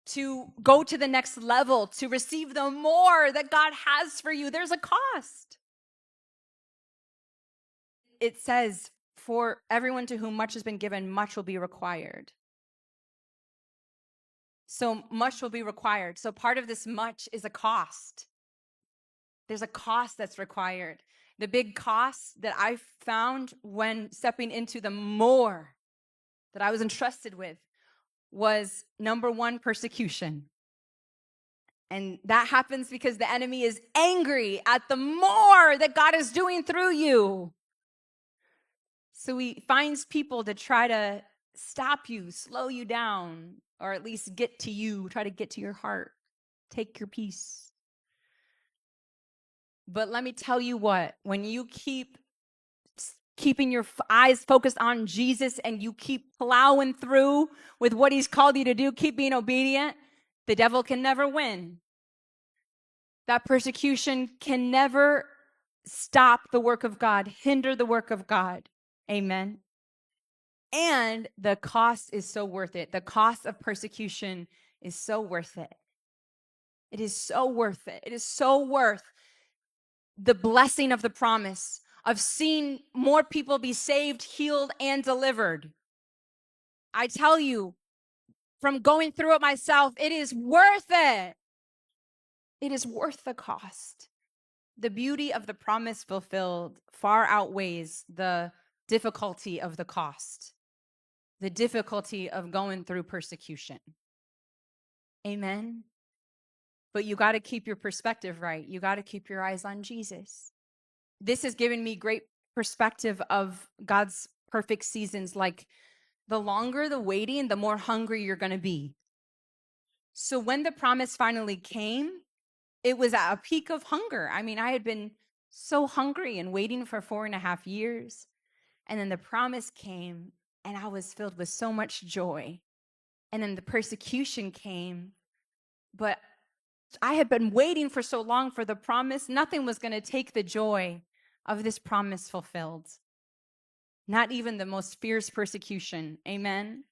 to go to the next level, to receive the more that God has for you, there's a cost. It says, for everyone to whom much has been given, much will be required. So much will be required. So part of this much is a cost. There's a cost that's required. The big cost that I found when stepping into the more that I was entrusted with was, number one, persecution. And that happens because the enemy is angry at the more that God is doing through you. So he finds people to try to stop you, slow you down, or at least get to you, try to get to your heart, take your peace. But let me tell you what, when you keeping your eyes focused on Jesus and you keep plowing through with what he's called you to do, keep being obedient, the devil can never win. That persecution can never stop the work of God, hinder the work of God. Amen. And the cost is so worth it. The cost of persecution is so worth it. It is so worth it. It is so worth the blessing of the promise of seeing more people be saved, healed, and delivered. I tell you, from going through it myself, it is worth it. It is worth the cost. The beauty of the promise fulfilled far outweighs the difficulty of the cost, the difficulty of going through persecution. Amen. But you got to keep your perspective right. You got to keep your eyes on Jesus. This has given me great perspective of God's perfect seasons. Like, the longer the waiting, the more hungry you're going to be. So when the promise finally came, it was at a peak of hunger. I mean, I had been so hungry and waiting for 4.5 years. And then the promise came, and I was filled with so much joy. And then the persecution came, but I had been waiting for so long for the promise. Nothing was going to take the joy of this promise fulfilled. Not even the most fierce persecution. Amen.